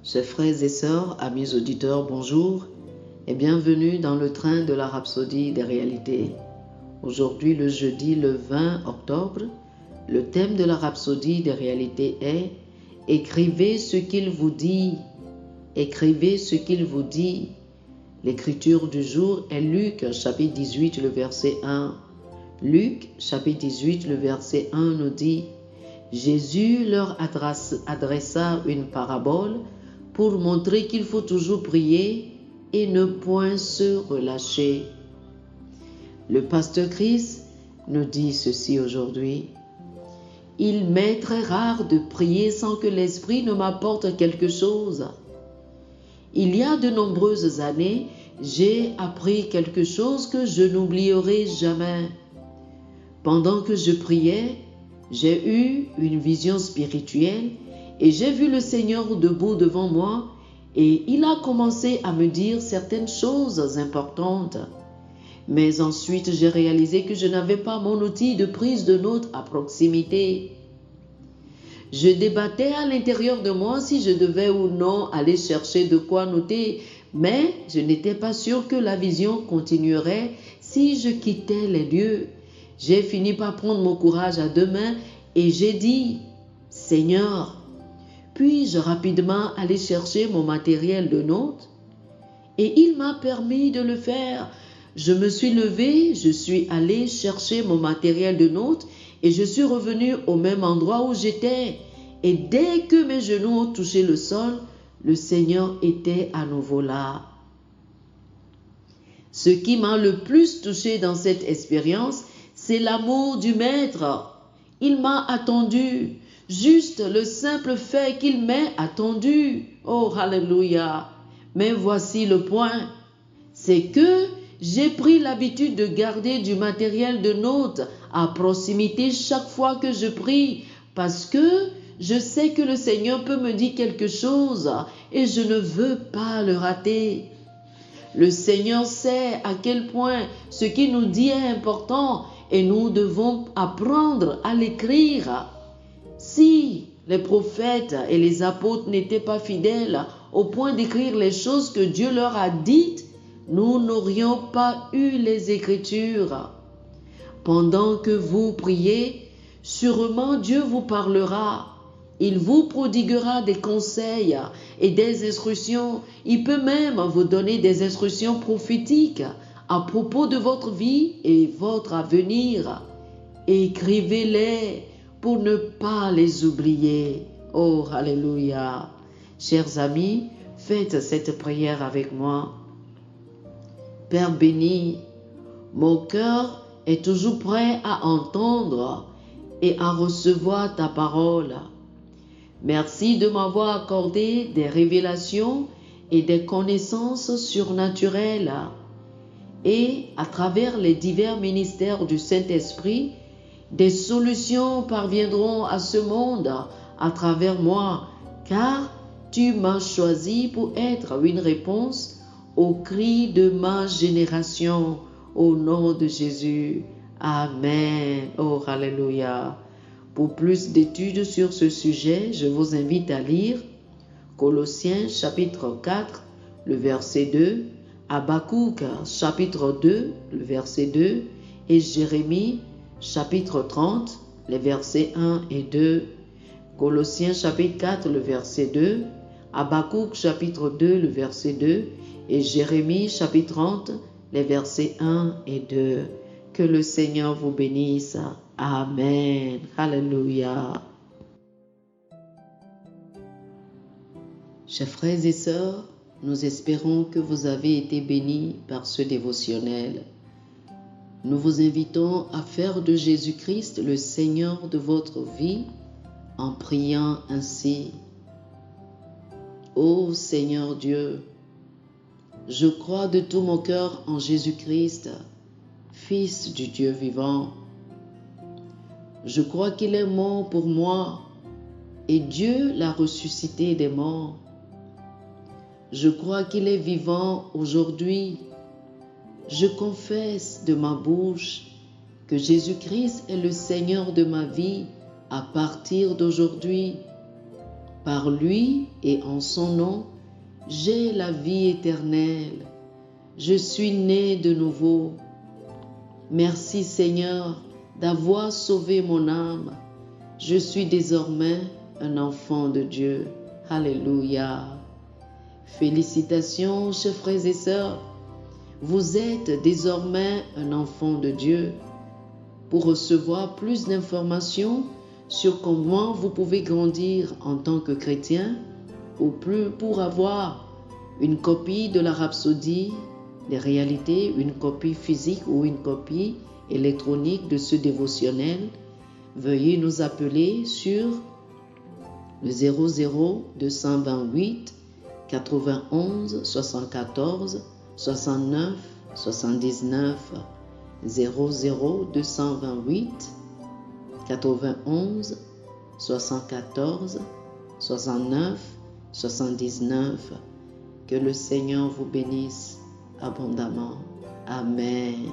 Chers frères et sœurs, amis auditeurs, bonjour et bienvenue dans le train de la Rhapsodie des réalités. Aujourd'hui, le jeudi le 20 octobre, le thème de la Rhapsodie des réalités est « Écrivez ce qu'il vous dit ». Écrivez ce qu'il vous dit. L'écriture du jour est Luc chapitre 18, le verset 1. Luc chapitre 18, le verset 1 nous dit « Jésus leur adressa une parabole pour montrer qu'il faut toujours prier et ne point se relâcher. » Le pasteur Chris nous dit ceci aujourd'hui. « Il m'est très rare de prier sans que l'Esprit ne m'apporte quelque chose. Il y a de nombreuses années, j'ai appris quelque chose que je n'oublierai jamais. Pendant que je priais, j'ai eu une vision spirituelle et j'ai vu le Seigneur debout devant moi et il a commencé à me dire certaines choses importantes. Mais ensuite, j'ai réalisé que je n'avais pas mon outil de prise de notes à proximité. Je débattais à l'intérieur de moi si je devais ou non aller chercher de quoi noter, mais je n'étais pas sûre que la vision continuerait si je quittais les lieux. J'ai fini par prendre mon courage à deux mains et j'ai dit « Seigneur, puis-je rapidement aller chercher mon matériel de notes ?» Et il m'a permis de le faire. Je me suis levée, je suis allée chercher mon matériel de notes et je suis revenue au même endroit où j'étais. Et dès que mes genoux ont touché le sol, le Seigneur était à nouveau là. Ce qui m'a le plus touché dans cette expérience, c'est l'amour du Maître. Il m'a attendu, juste le simple fait qu'il m'ait attendu. Oh, alléluia! Mais voici le point, c'est que j'ai pris l'habitude de garder du matériel de notes à proximité chaque fois que je prie parce que je sais que le Seigneur peut me dire quelque chose et je ne veux pas le rater. Le Seigneur sait à quel point ce qu'il nous dit est important et nous devons apprendre à l'écrire. Si les prophètes et les apôtres n'étaient pas fidèles au point d'écrire les choses que Dieu leur a dites, nous n'aurions pas eu les Écritures. Pendant que vous priez, sûrement Dieu vous parlera. Il vous prodiguera des conseils et des instructions. Il peut même vous donner des instructions prophétiques à propos de votre vie et votre avenir. Écrivez-les pour ne pas les oublier. Oh, alléluia. Chers amis, faites cette prière avec moi. Père béni, mon cœur est toujours prêt à entendre et à recevoir ta parole. Merci de m'avoir accordé des révélations et des connaissances surnaturelles. Et à travers les divers ministères du Saint-Esprit, des solutions parviendront à ce monde à travers moi, car tu m'as choisi pour être une réponse aux cris de ma génération. Au nom de Jésus. Amen. Oh, alléluia. Pour plus d'études sur ce sujet, je vous invite à lire Colossiens chapitre 4, le verset 2, Habakkuk chapitre 2, le verset 2 et Jérémie chapitre 30, les versets 1 et 2. Colossiens chapitre 4, le verset 2, Habakkuk chapitre 2, le verset 2 et Jérémie chapitre 30, les versets 1 et 2. Que le Seigneur vous bénisse. Amen. Alléluia. Chers frères et sœurs, nous espérons que vous avez été bénis par ce dévotionnel. Nous vous invitons à faire de Jésus-Christ le Seigneur de votre vie en priant ainsi. Ô Seigneur Dieu, je crois de tout mon cœur en Jésus-Christ, Fils du Dieu vivant. Je crois qu'il est mort pour moi et Dieu l'a ressuscité des morts. Je crois qu'il est vivant aujourd'hui. Je confesse de ma bouche que Jésus-Christ est le Seigneur de ma vie à partir d'aujourd'hui. Par lui et en son nom, j'ai la vie éternelle. Je suis né de nouveau. Merci Seigneur d'avoir sauvé mon âme. Je suis désormais un enfant de Dieu. Alléluia. Félicitations, chers frères et sœurs. Vous êtes désormais un enfant de Dieu. Pour recevoir plus d'informations sur comment vous pouvez grandir en tant que chrétien, ou plus pour avoir une copie de la Rhapsodie des réalités, une copie physique ou une copie électronique de ce dévotionnel, veuillez nous appeler sur le 00 228 91 74 69 79 00 228 91 74 69 79. Que le Seigneur vous bénisse abondamment. Amen.